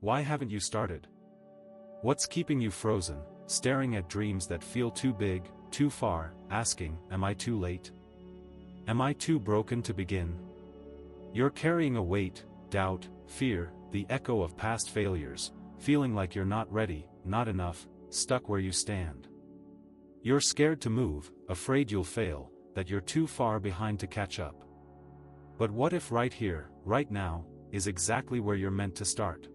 Why haven't you started? What's keeping you frozen, staring at dreams that feel too big, too far, asking, am I too late? Am I too broken to begin? You're carrying a weight, doubt, fear, the echo of past failures, feeling like you're not ready, not enough, stuck where you stand. You're scared to move, afraid you'll fail, that you're too far behind to catch up. But what if right here, right now, is exactly where you're meant to start?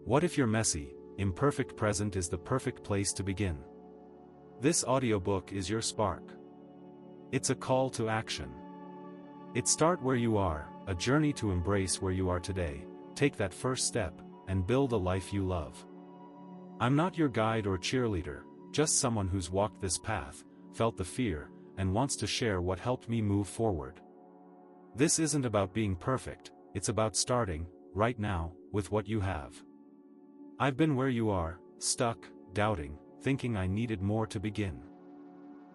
What if your messy, imperfect present is the perfect place to begin? This audiobook is your spark. It's a call to action. It's start where you are, a journey to embrace where you are today, take that first step, and build a life you love. I'm not your guide or cheerleader, just someone who's walked this path, felt the fear, and wants to share what helped me move forward. This isn't about being perfect, it's about starting, right now, with what you have. I've been where you are, stuck, doubting, thinking I needed more to begin.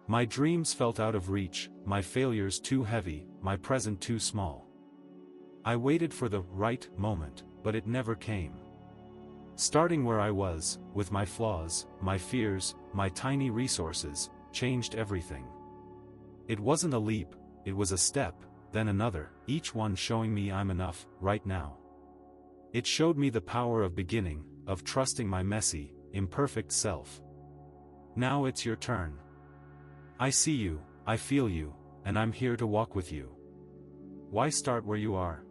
My dreams felt out of reach, my failures too heavy, my present too small. I waited for the right moment, but it never came. Starting where I was, with my flaws, my fears, my tiny resources, changed everything. It wasn't a leap, it was a step, then another, each one showing me I'm enough, right now. It showed me the power of beginning, of trusting my messy, imperfect self. Now it's your turn. I see you, I feel you, and I'm here to walk with you. Why start where you are?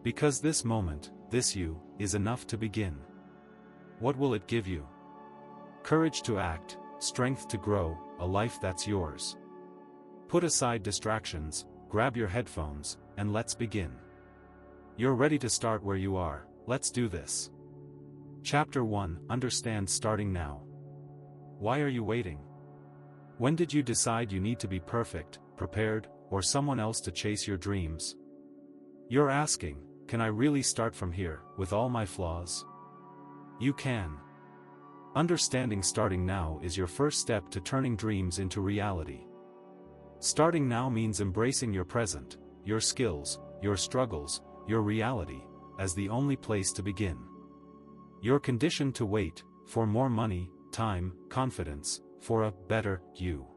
Because this moment, this you, is enough to begin. What will it give you? Courage to act, strength to grow, a life that's yours. Put aside distractions, grab your headphones, and let's begin. You're ready to start where you are, let's do this. Chapter 1, Understand Starting Now. Why are you waiting? When did you decide you need to be perfect, prepared, or someone else to chase your dreams? You're asking, can I really start from here, with all my flaws? You can. Understanding starting now is your first step to turning dreams into reality. Starting now means embracing your present, your skills, your struggles, your reality, as the only place to begin. You're conditioned to wait, for more money, time, confidence, for a better you.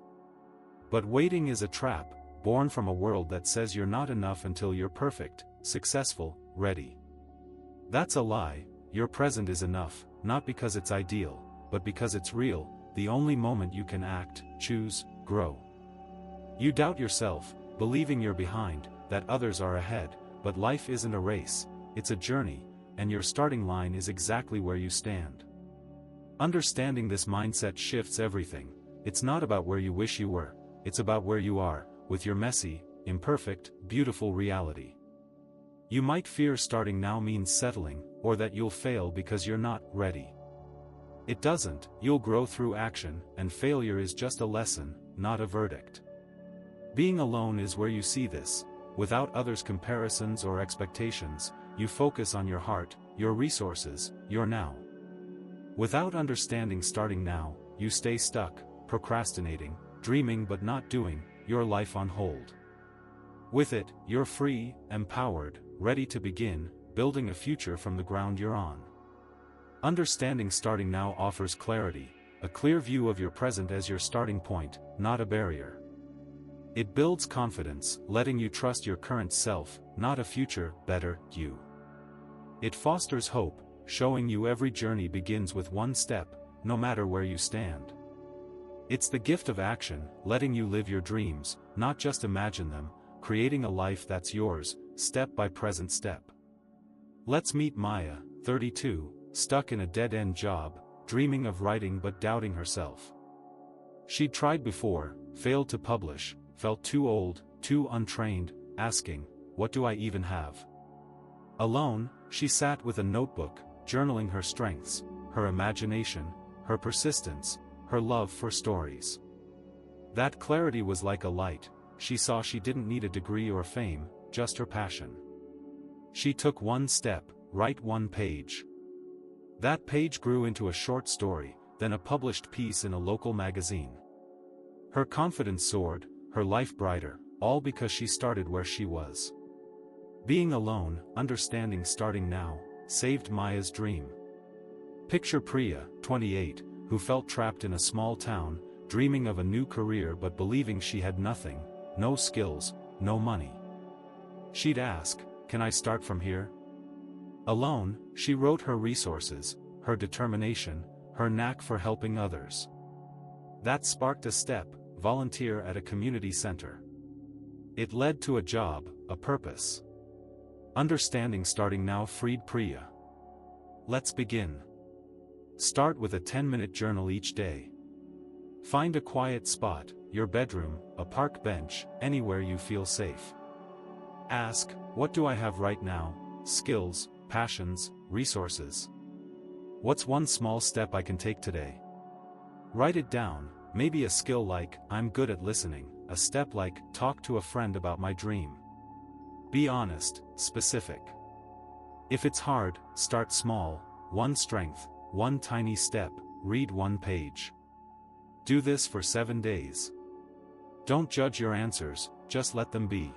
But waiting is a trap, born from a world that says you're not enough until you're perfect, successful, ready. That's a lie. Your present is enough, not because it's ideal, but because it's real, the only moment you can act, choose, grow. You doubt yourself, believing you're behind, that others are ahead, but life isn't a race, it's a journey, and your starting line is exactly where you stand. Understanding this mindset shifts everything. It's not about where you wish you were, it's about where you are, with your messy, imperfect, beautiful reality. You might fear starting now means settling, or that you'll fail because you're not ready. It doesn't, you'll grow through action, and failure is just a lesson, not a verdict. Being alone is where you see this. Without others' comparisons or expectations, you focus on your heart, your resources, your now. Without understanding starting now, you stay stuck, procrastinating, dreaming but not doing, your life on hold. With it, you're free, empowered, ready to begin, building a future from the ground you're on. Understanding starting now offers clarity, a clear view of your present as your starting point, not a barrier. It builds confidence, letting you trust your current self, not a future, better, you. It fosters hope, showing you every journey begins with one step, no matter where you stand. It's the gift of action, letting you live your dreams, not just imagine them, creating a life that's yours, step by present step. Let's meet Maya, 32, stuck in a dead-end job, dreaming of writing but doubting herself. She'd tried before, failed to publish, felt too old, too untrained, asking, what do I even have? Alone, she sat with a notebook, journaling her strengths, her imagination, her persistence, her love for stories. That clarity was like a light. She saw she didn't need a degree or fame, just her passion. She took one step, write one page. That page grew into a short story, then a published piece in a local magazine. Her confidence soared, her life brighter, all because she started where she was. Being alone, understanding starting now, saved Maya's dream. Picture Priya, 28, who felt trapped in a small town, dreaming of a new career but believing she had nothing, no skills, no money. She'd ask, "Can I start from here?" Alone, she wrote her resources, her determination, her knack for helping others. That sparked a step: volunteer at a community center. It led to a job, a purpose. Understanding starting now freed Priya. Let's begin. Start with a 10-minute journal each day. Find a quiet spot, your bedroom, a park bench, anywhere you feel safe. Ask, what do I have right now? Skills, passions, resources. What's one small step I can take today? Write it down, maybe a skill like, I'm good at listening, a step like, talk to a friend about my dream. Be honest, specific. If it's hard, start small, one strength, one tiny step, read one page. Do this for 7 days. Don't judge your answers, just let them be.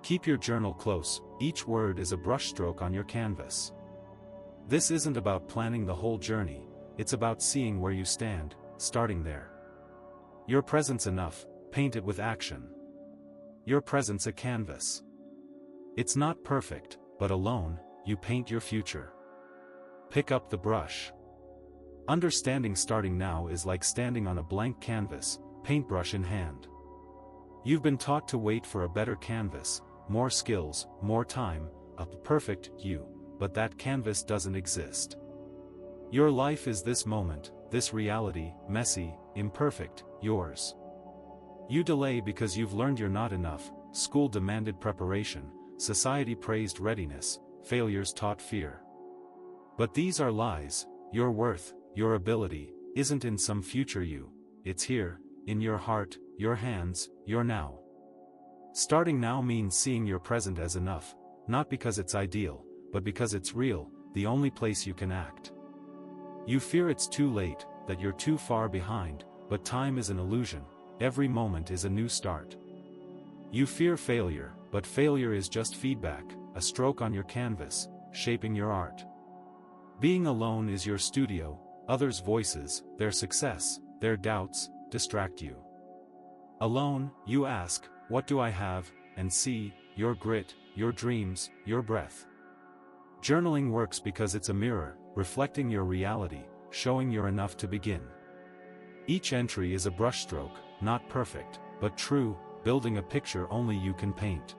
Keep your journal close, each word is a brushstroke on your canvas. This isn't about planning the whole journey, it's about seeing where you stand, starting there. Your presence enough, paint it with action. Your presence a canvas. It's not perfect, but alone, you paint your future. Pick up the brush. Understanding starting now is like standing on a blank canvas, paintbrush in hand. You've been taught to wait for a better canvas, more skills, more time, a perfect you, but that canvas doesn't exist. Your life is this moment, this reality, messy, imperfect, yours. You delay because you've learned you're not enough, school demanded preparation, society praised readiness, failures taught fear. But these are lies. Your worth, your ability, isn't in some future you, it's here, in your heart, your hands, your now. Starting now means seeing your present as enough, not because it's ideal, but because it's real, the only place you can act. You fear it's too late, that you're too far behind, but time is an illusion, every moment is a new start. You fear failure, but failure is just feedback, a stroke on your canvas, shaping your art. Being alone is your studio, others' voices, their success, their doubts, distract you. Alone, you ask, what do I have, and see, your grit, your dreams, your breath. Journaling works because it's a mirror, reflecting your reality, showing you're enough to begin. Each entry is a brushstroke, not perfect, but true, building a picture only you can paint.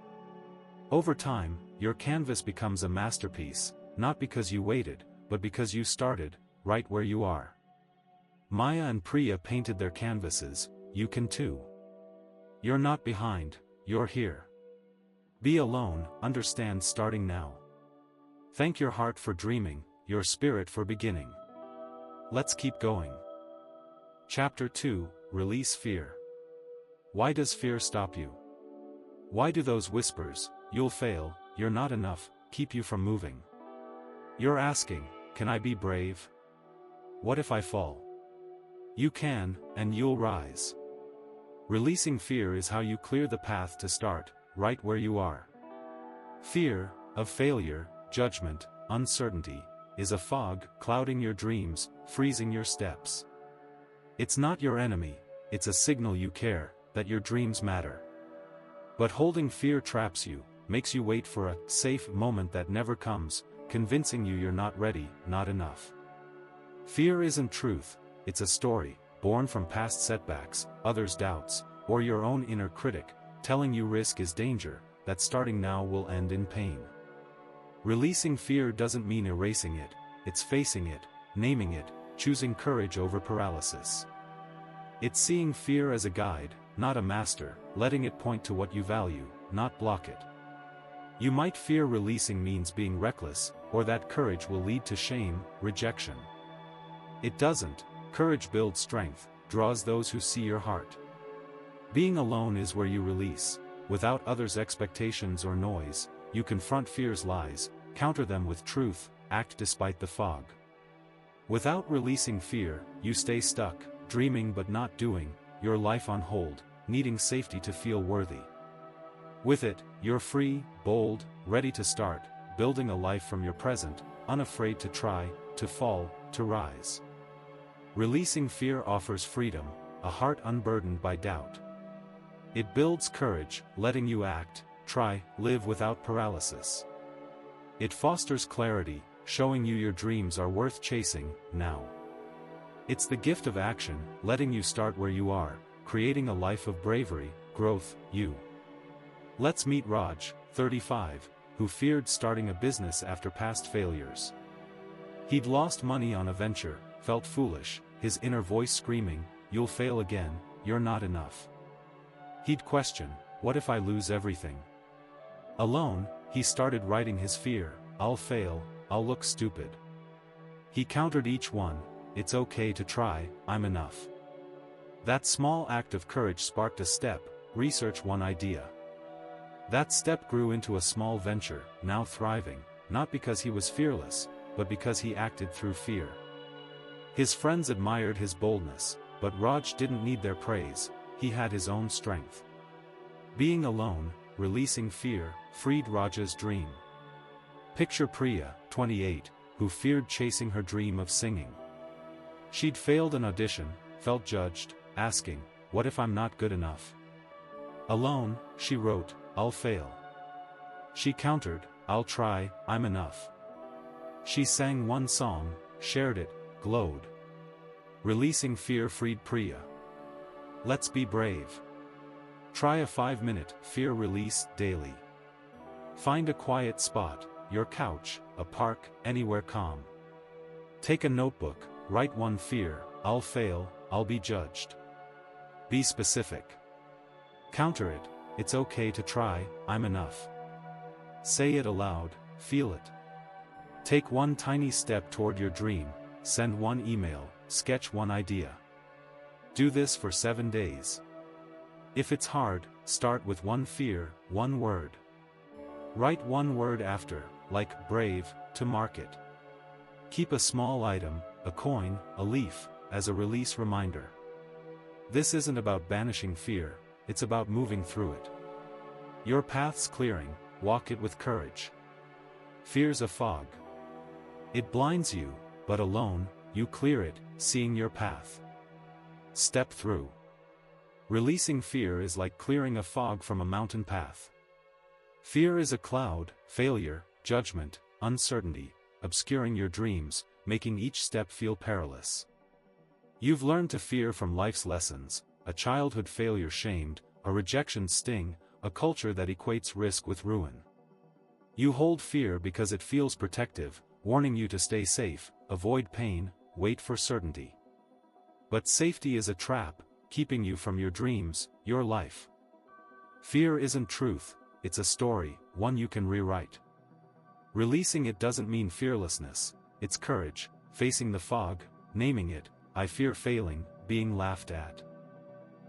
Over time, your canvas becomes a masterpiece, not because you waited, but because you started, right where you are. Maya and Priya painted their canvases, you can too. You're not behind, you're here. Be alone, understand starting now. Thank your heart for dreaming, your spirit for beginning. Let's keep going. Chapter 2, Release Fear. Why does fear stop you? Why do those whispers, you'll fail, you're not enough, keep you from moving? You're asking, can I be brave? What if I fall? You can, and you'll rise. Releasing fear is how you clear the path to start, right where you are. Fear, of failure, judgment, uncertainty, is a fog, clouding your dreams, freezing your steps. It's not your enemy, it's a signal you care, that your dreams matter. But holding fear traps you, makes you wait for a safe moment that never comes, convincing you you're not ready, not enough. Fear isn't truth, it's a story, born from past setbacks, others' doubts, or your own inner critic, telling you risk is danger, that starting now will end in pain. Releasing fear doesn't mean erasing it, it's facing it, naming it, choosing courage over paralysis. It's seeing fear as a guide, not a master, letting it point to what you value, not block it. You might fear releasing means being reckless, or that courage will lead to shame, rejection. It doesn't. Courage builds strength, draws those who see your heart. Being alone is where you release. Without others' expectations or noise, you confront fear's lies, counter them with truth, act despite the fog. Without releasing fear, you stay stuck, dreaming but not doing, your life on hold, needing safety to feel worthy. With it, you're free, bold, ready to start, building a life from your present, unafraid to try, to fall, to rise. Releasing fear offers freedom, a heart unburdened by doubt. It builds courage, letting you act, try, live without paralysis. It fosters clarity, showing you your dreams are worth chasing, now. It's the gift of action, letting you start where you are, creating a life of bravery, growth, you. Let's meet Raj, 35, who feared starting a business after past failures. He'd lost money on a venture, felt foolish, his inner voice screaming, "You'll fail again, you're not enough." He'd question, "What if I lose everything?" Alone, he started writing his fear, "I'll fail, I'll look stupid." He countered each one, "It's okay to try, I'm enough." That small act of courage sparked a step, research one idea. That step grew into a small venture, now thriving, not because he was fearless, but because he acted through fear. His friends admired his boldness, but Raj didn't need their praise, he had his own strength. Being alone, releasing fear, freed Raj's dream. Picture Priya, 28, who feared chasing her dream of singing. She'd failed an audition, felt judged, asking, "What if I'm not good enough?" Alone, she wrote, "I'll fail." She countered, "I'll try, I'm enough." She sang one song, shared it, glowed. Releasing fear freed Priya. Let's be brave. Try a 5-minute fear release daily. Find a quiet spot, your couch, a park, anywhere calm. Take a notebook, write one fear, "I'll fail, I'll be judged." Be specific. Counter it, "It's okay to try, I'm enough." Say it aloud, feel it. Take one tiny step toward your dream, send one email, sketch one idea. Do this for 7 days. If it's hard, start with one fear, one word. Write one word after, like brave, to mark it. Keep a small item, a coin, a leaf, as a release reminder. This isn't about banishing fear, it's about moving through it. Your path's clearing, walk it with courage. Fear's a fog. It blinds you, but alone, you clear it, seeing your path. Step through. Releasing fear is like clearing a fog from a mountain path. Fear is a cloud, failure, judgment, uncertainty, obscuring your dreams, making each step feel perilous. You've learned to fear from life's lessons, a childhood failure shamed, a rejection sting, a culture that equates risk with ruin. You hold fear because it feels protective, warning you to stay safe, avoid pain, wait for certainty. But safety is a trap, keeping you from your dreams, your life. Fear isn't truth, it's a story, one you can rewrite. Releasing it doesn't mean fearlessness, it's courage, facing the fog, naming it, "I fear failing," being laughed at.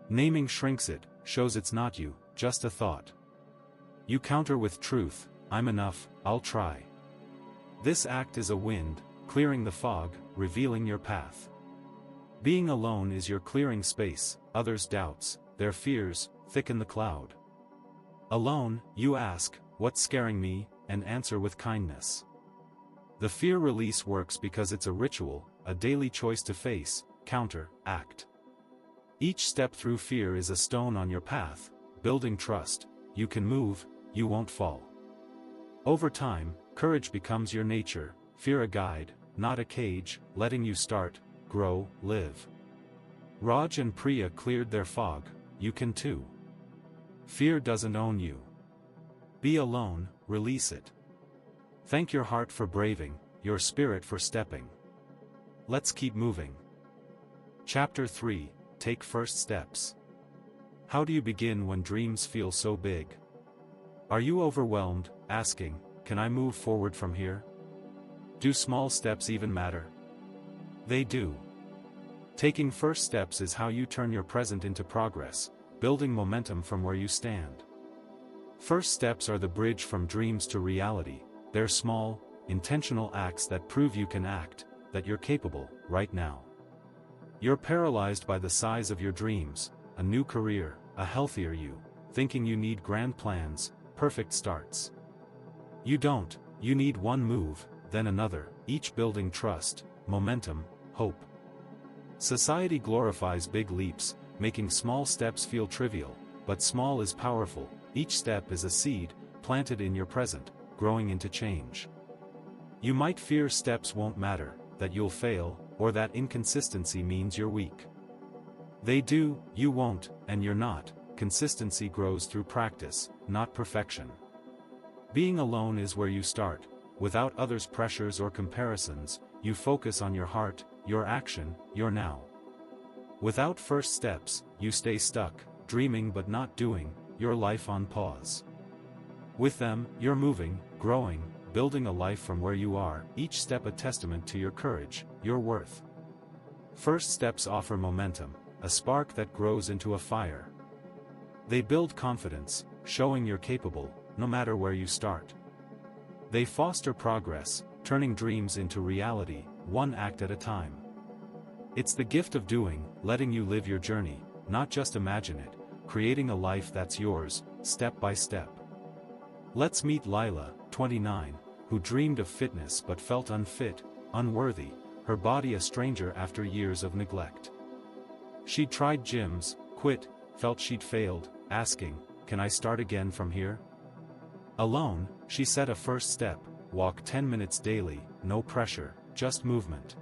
Naming shrinks it, shows it's not you, just a thought. You counter with truth, "I'm enough, I'll try." This act is a wind, clearing the fog, revealing your path. Being alone is your clearing space, others' doubts, their fears, thicken the cloud. Alone, you ask, "What's scaring me?" and answer with kindness. The fear release works because it's a ritual, a daily choice to face, counter, act. Each step through fear is a stone on your path, building trust. You can move, you won't fall. Over time, courage becomes your nature, fear a guide, not a cage, letting you start, grow, live. Raj and Priya cleared their fog, you can too. Fear doesn't own you. Be alone, release it. Thank your heart for braving, your spirit for stepping. Let's keep moving. Chapter 3, Take First Steps. How do you begin when dreams feel so big? Are you overwhelmed, asking, "Can I move forward from here?" Do small steps even matter? They do. Taking first steps is how you turn your present into progress, building momentum from where you stand. First steps are the bridge from dreams to reality. They're small, intentional acts that prove you can act, that you're capable, right now. You're paralyzed by the size of your dreams, a new career, a healthier you, thinking you need grand plans, perfect starts. You don't, You need one move, then another, each building trust, momentum, hope. Society glorifies big leaps, making small steps feel trivial, but small is powerful. Each step is a seed, planted in your present, growing into change. You might fear steps won't matter, that you'll fail, or that inconsistency means you're weak. They do, you won't, and you're not. Consistency grows through practice, not perfection. Being alone is where you start. Without others' pressures or comparisons, you focus on your heart, your action, your now. Without first steps, you stay stuck, dreaming but not doing, your life on pause. With them, you're moving, growing, building a life from where you are, each step a testament to your courage, your worth. First steps offer momentum, a spark that grows into a fire. They build confidence, showing you're capable, no matter where you start. They foster progress, turning dreams into reality, one act at a time. It's the gift of doing, letting you live your journey, not just imagine it, creating a life that's yours, step by step. Let's meet Lila, 29, who dreamed of fitness but felt unfit, unworthy, her body a stranger after years of neglect. She'd tried gyms, quit, felt she'd failed, asking, "Can I start again from here?" Alone, she set a first step, walk 10 minutes daily, no pressure, just movement.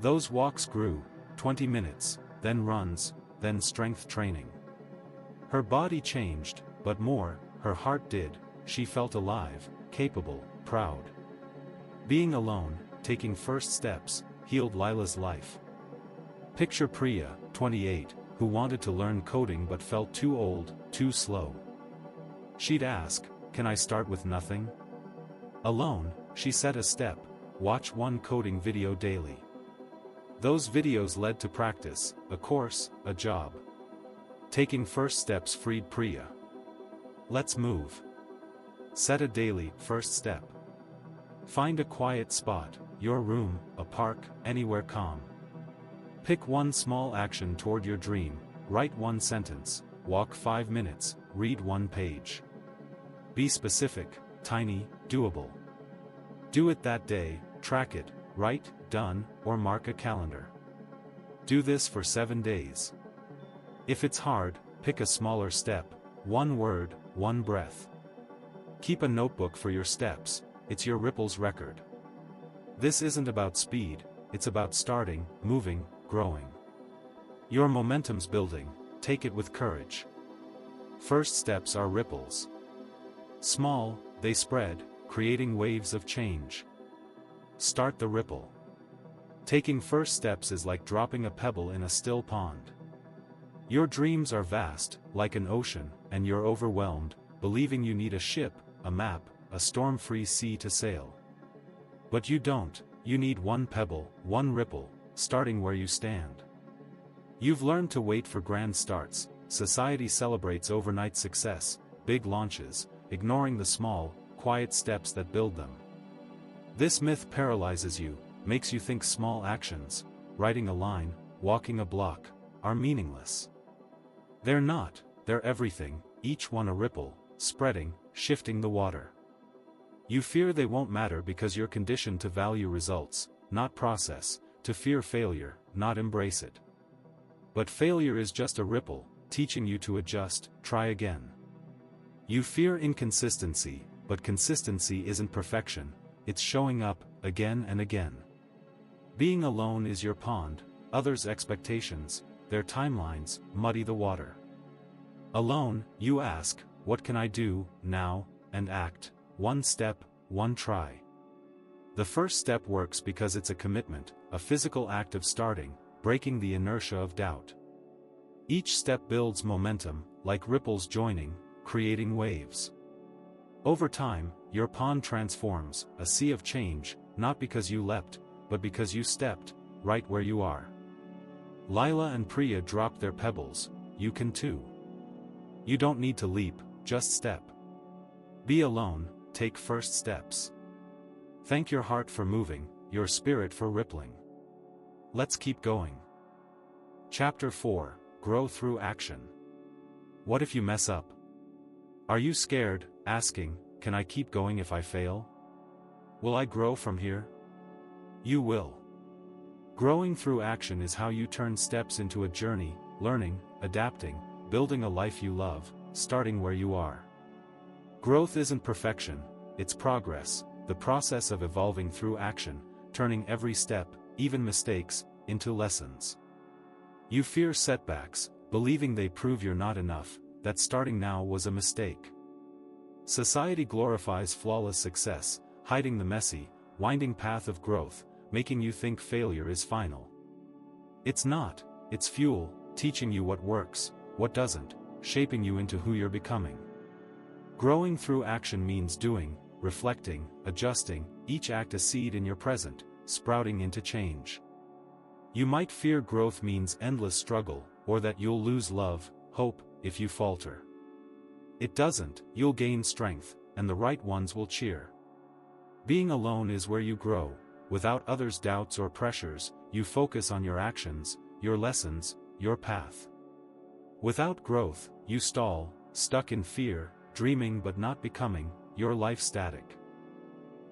Those walks grew, 20 minutes, then runs, then strength training. Her body changed, but more, her heart did. She felt alive, capable, proud. Being alone, taking first steps, healed Lila's life. Picture Priya, 28, who wanted to learn coding but felt too old, too slow. She'd ask, "Can I start with nothing?" Alone, she set a step, watch one coding video daily. Those videos led to practice, a course, a job. Taking first steps freed Priya. Let's move. Set a daily first step. Find a quiet spot, your room, a park, anywhere calm. Pick one small action toward your dream, write one sentence, walk 5 minutes, read one page. Be specific, tiny, doable. Do it that day, track it, write, done, or mark a calendar. Do this for 7 days. If it's hard, pick a smaller step, one word, one breath. Keep a notebook for your steps, it's your ripples record. This isn't about speed, it's about starting, moving, growing. Your momentum's building, take it with courage. First steps are ripples. Small, they spread, creating waves of change. Start the ripple. Taking first steps is like dropping a pebble in a still pond. Your dreams are vast, like an ocean, and you're overwhelmed, believing you need a ship, a map, a storm-free sea to sail. But you don't, you need one pebble, one ripple, starting where you stand. You've learned to wait for grand starts. Society celebrates overnight success, big launches, ignoring the small, quiet steps that build them. This myth paralyzes you, makes you think small actions, writing a line, walking a block, are meaningless. They're not, they're everything, each one a ripple, spreading, shifting the water. You fear they won't matter because you're conditioned to value results, not process, to fear failure, not embrace it. But failure is just a ripple, teaching you to adjust, try again. You fear inconsistency, but consistency isn't perfection, it's showing up, again and again. Being alone is your pond, others' expectations, their timelines, muddy the water. Alone, you ask, what can I do, now, and act, one step, one try. The first step works because it's a commitment, a physical act of starting, breaking the inertia of doubt. Each step builds momentum, like ripples joining, creating waves. Over time, your pond transforms, a sea of change, not because you leapt, but because you stepped, right where you are. Lila and Priya dropped their pebbles, you can too. You don't need to leap, just step. Be alone, take first steps. Thank your heart for moving, your spirit for rippling. Let's keep going. Chapter 4, Grow Through Action. What if you mess up? Are you scared, asking, can I keep going if I fail? Will I grow from here? You will. Growing through action is how you turn steps into a journey, learning, adapting, building a life you love, starting where you are. Growth isn't perfection, it's progress, the process of evolving through action, turning every step, even mistakes, into lessons. You fear setbacks, believing they prove you're not enough, that starting now was a mistake. Society glorifies flawless success, hiding the messy, winding path of growth, making you think failure is final. It's not, it's fuel, teaching you what works, what doesn't, shaping you into who you're becoming. Growing through action means doing, reflecting, adjusting, each act a seed in your present, sprouting into change. You might fear growth means endless struggle, or that you'll lose love, hope, if you falter. It doesn't, you'll gain strength, and the right ones will cheer. Being alone is where you grow. Without others' doubts or pressures, you focus on your actions, your lessons, your path. Without growth, you stall, stuck in fear, dreaming but not becoming, your life static.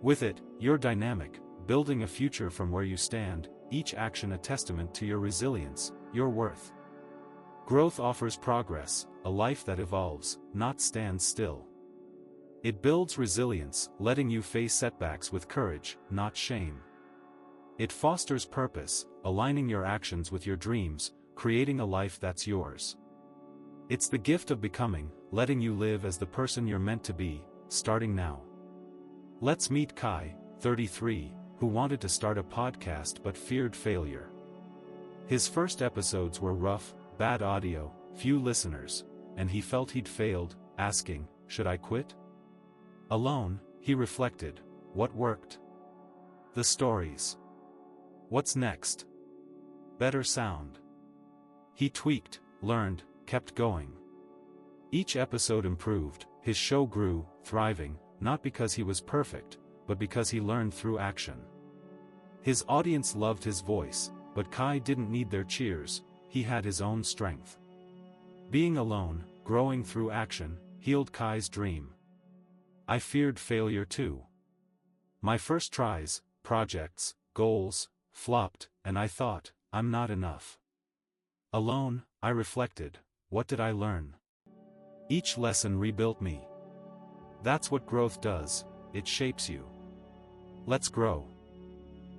With it, you're dynamic, building a future from where you stand, each action a testament to your resilience, your worth. Growth offers progress, a life that evolves, not stands still. It builds resilience, letting you face setbacks with courage, not shame. It fosters purpose, aligning your actions with your dreams, creating a life that's yours. It's the gift of becoming, letting you live as the person you're meant to be, starting now. Let's meet Kai, 33, who wanted to start a podcast but feared failure. His first episodes were rough, bad audio, few listeners, and he felt he'd failed, asking, "Should I quit?" Alone, he reflected, what worked? The stories. What's next? Better sound. He tweaked, learned, kept going. Each episode improved, his show grew, thriving, not because he was perfect, but because he learned through action. His audience loved his voice, but Kai didn't need their cheers, he had his own strength. Being alone, growing through action, healed Kai's dream. I feared failure too. My first tries, projects, goals, flopped, and I thought, I'm not enough. Alone, I reflected, what did I learn? Each lesson rebuilt me. That's what growth does, it shapes you. Let's grow.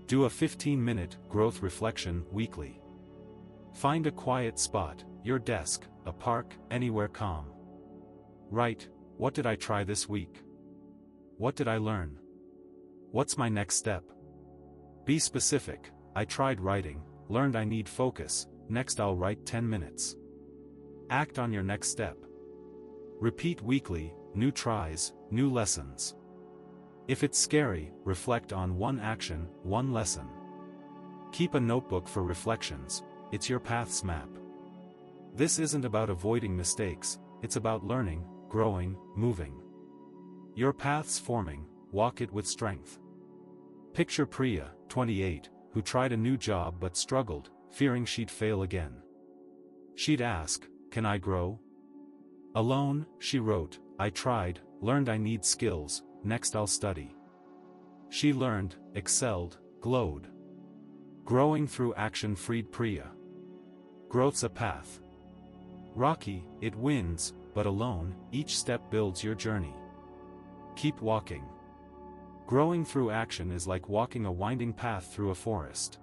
Do a 15-minute growth reflection weekly. Find a quiet spot, your desk, a park, anywhere calm. Write, what did I try this week? What did I learn? What's my next step? Be specific. I tried writing, learned I need focus, next I'll write 10 minutes. Act on your next step. Repeat weekly, new tries, new lessons. If it's scary, reflect on one action, one lesson. Keep a notebook for reflections, it's your path's map. This isn't about avoiding mistakes, it's about learning, growing, moving. Your path's forming, walk it with strength. Picture Priya, 28, who tried a new job but struggled, fearing she'd fail again. She'd ask, can I grow? Alone, she wrote, I tried, learned I need skills, next I'll study. She learned, excelled, glowed. Growing through action freed Priya. Growth's a path. Rocky, it wins, but alone, each step builds your journey. Keep walking. Growing through action is like walking a winding path through a forest.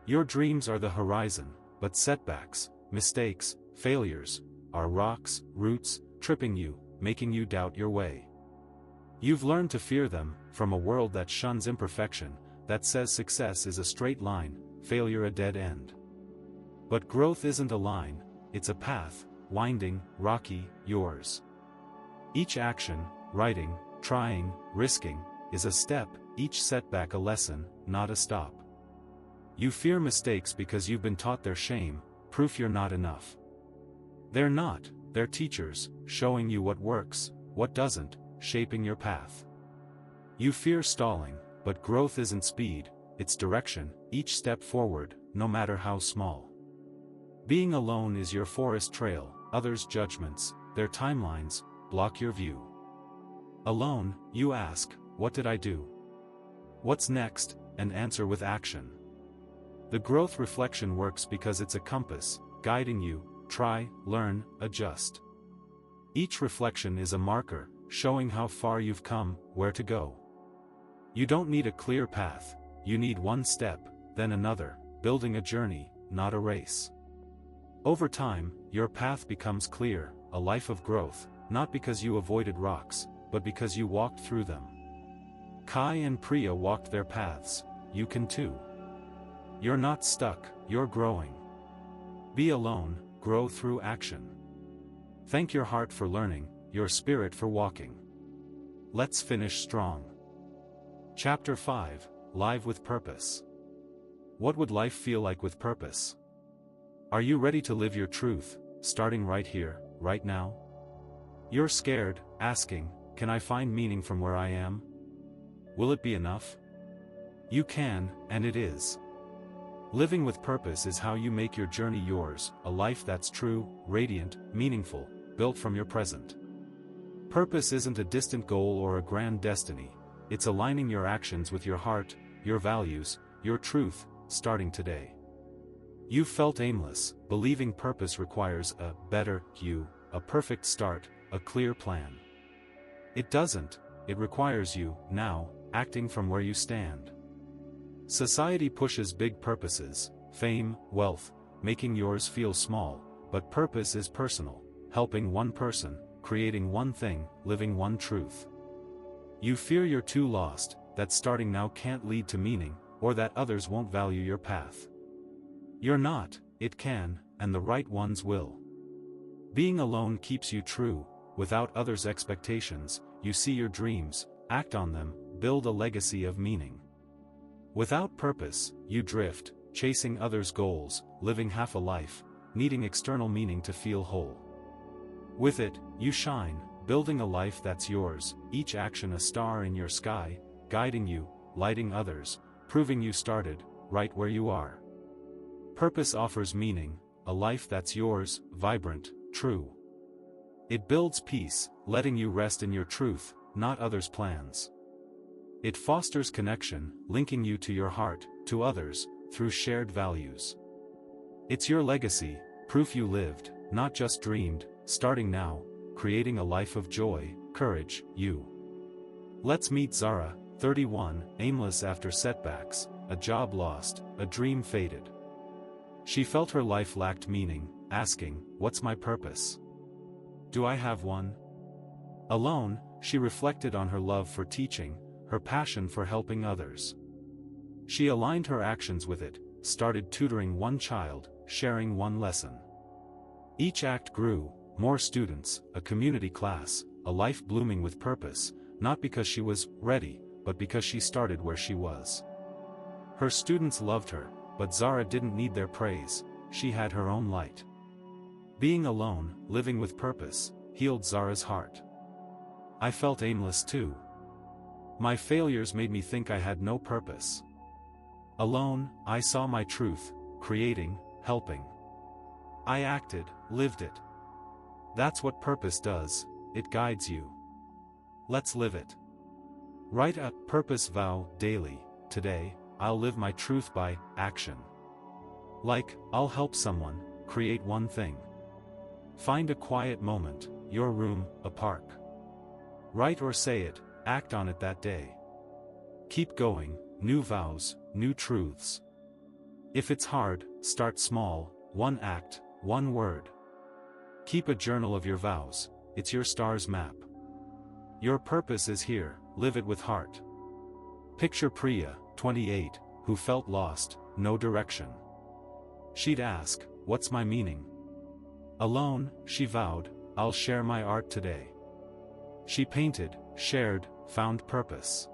Your dreams are the horizon, but setbacks, mistakes, failures, are rocks, roots, tripping you, making you doubt your way. You've learned to fear them, from a world that shuns imperfection, that says success is a straight line, failure a dead end. But growth isn't a line, it's a path, winding, rocky, yours. Each action, writing, trying, risking, is a step, each setback a lesson, not a stop. You fear mistakes because you've been taught their shame, proof you're not enough. They're not, they're teachers, showing you what works, what doesn't, shaping your path. You fear stalling, but growth isn't speed, it's direction, each step forward, no matter how small. Being alone is your forest trail, others' judgments, their timelines, block your view. Alone, you ask, what did I do? What's next, and answer with action. The growth reflection works because it's a compass, guiding you, try, learn, adjust. Each reflection is a marker, showing how far you've come, where to go. You don't need a clear path, you need one step, then another, building a journey, not a race. Over time, your path becomes clear, a life of growth, not because you avoided rocks, but because you walked through them. Kai and Priya walked their paths, you can too. You're not stuck, you're growing. Be alone, grow through action. Thank your heart for learning, your spirit for walking. Let's finish strong. Chapter 5, Live with Purpose. What would life feel like with purpose? Are you ready to live your truth, starting right here, right now? You're scared, asking, can I find meaning from where I am? Will it be enough? You can, and it is. Living with purpose is how you make your journey yours, a life that's true, radiant, meaningful, built from your present. Purpose isn't a distant goal or a grand destiny, it's aligning your actions with your heart, your values, your truth, starting today. You've felt aimless, believing purpose requires a better you, a perfect start, a clear plan. It doesn't, it requires you, now, acting from where you stand. Society pushes big purposes, fame, wealth, making yours feel small, but purpose is personal, helping one person, creating one thing, living one truth. You fear you're too lost, that starting now can't lead to meaning, or that others won't value your path. You're not, it can, and the right ones will. Being alone keeps you true, without others' expectations, you see your dreams, act on them, build a legacy of meaning. Without purpose, you drift, chasing others' goals, living half a life, needing external meaning to feel whole. With it, you shine, building a life that's yours, each action a star in your sky, guiding you, lighting others, proving you started, right where you are. Purpose offers meaning, a life that's yours, vibrant, true. It builds peace, letting you rest in your truth, not others' plans. It fosters connection, linking you to your heart, to others, through shared values. It's your legacy, proof you lived, not just dreamed, starting now, creating a life of joy, courage, you. Let's meet Zara, 31, aimless after setbacks, a job lost, a dream faded. She felt her life lacked meaning, asking, what's my purpose? Do I have one? Alone, she reflected on her love for teaching, her passion for helping others. She aligned her actions with it, started tutoring one child, sharing one lesson. Each act grew, more students, a community class, a life blooming with purpose, not because she was ready, but because she started where she was. Her students loved her, but Zara didn't need their praise, she had her own light. Being alone, living with purpose, healed Zara's heart. I felt aimless too. My failures made me think I had no purpose. Alone, I saw my truth, creating, helping. I acted, lived it. That's what purpose does, it guides you. Let's live it. Write a purpose vow daily. Today, I'll live my truth by action. Like, I'll help someone, create one thing. Find a quiet moment, your room, a park. Write or say it, act on it that day. Keep going, new vows, new truths. If it's hard, start small, one act, one word. Keep a journal of your vows, it's your star's map. Your purpose is here, live it with heart. Picture Priya, 28, who felt lost, no direction. She'd ask, what's my meaning? Alone, she vowed, I'll share my art today. She painted, shared, found purpose.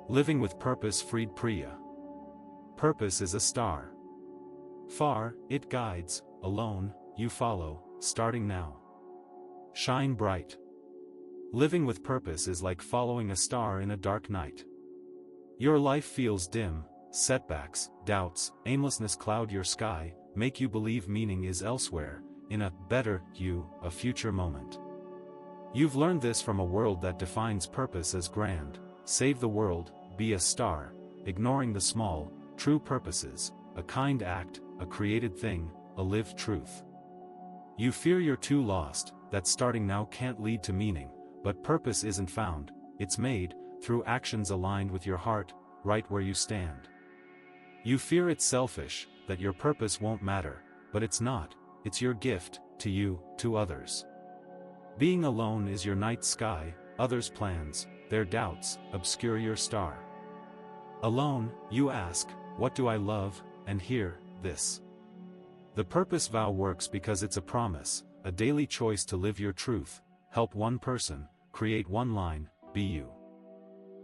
Living with purpose freed Priya. Purpose is a star. Far, it guides, alone, you follow, starting now. Shine bright. Living with purpose is like following a star in a dark night. Your life feels dim, setbacks, doubts, aimlessness cloud your sky, make you believe meaning is elsewhere, in a better you, a future moment. You've learned this from a world that defines purpose as grand, save the world, be a star, ignoring the small, true purposes, a kind act, a created thing, a lived truth. You fear you're too lost, that starting now can't lead to meaning, but purpose isn't found, it's made, through actions aligned with your heart, right where you stand. You fear it's selfish, that your purpose won't matter, but it's not, it's your gift, to you, to others. Being alone is your night sky, others' plans, their doubts, obscure your star. Alone, you ask, what do I love, and hear, this. The purpose vow works because it's a promise, a daily choice to live your truth, help one person, create one line, be you.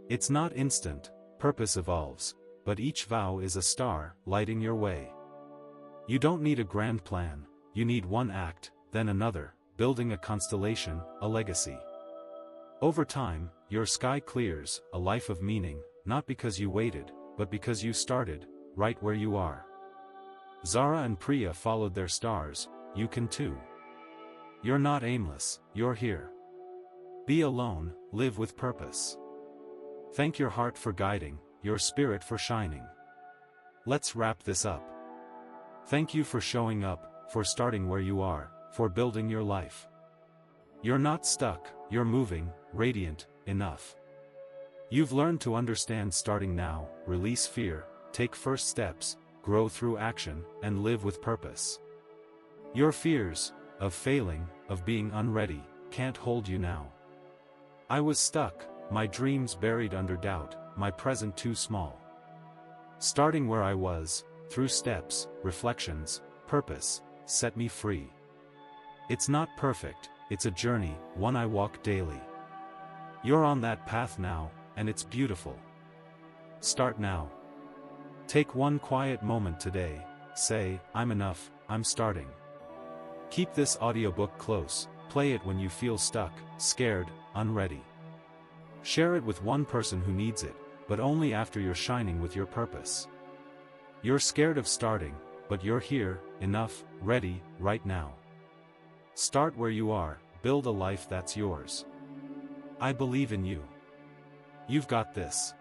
It's not instant, purpose evolves, but each vow is a star, lighting your way. You don't need a grand plan, you need one act, then another, building a constellation, a legacy. Over time, your sky clears, a life of meaning, not because you waited, but because you started, right where you are. Zara and Priya followed their stars, you can too. You're not aimless, you're here. Be alone, live with purpose. Thank your heart for guiding, your spirit for shining. Let's wrap this up. Thank you for showing up, for starting where you are, for building your life. You're not stuck, you're moving, radiant, enough. You've learned to understand starting now, release fear, take first steps, grow through action, and live with purpose. Your fears, of failing, of being unready, can't hold you now. I was stuck, my dreams buried under doubt, my present too small. Starting where I was, through steps, reflections, purpose, set me free. It's not perfect, it's a journey, one I walk daily. You're on that path now, and it's beautiful. Start now. Take one quiet moment today, say, I'm enough, I'm starting. Keep this audiobook close, play it when you feel stuck, scared, unready. Share it with one person who needs it, but only after you're shining with your purpose. You're scared of starting, but you're here, enough, ready, right now. Start where you are, build a life that's yours. I believe in you. You've got this.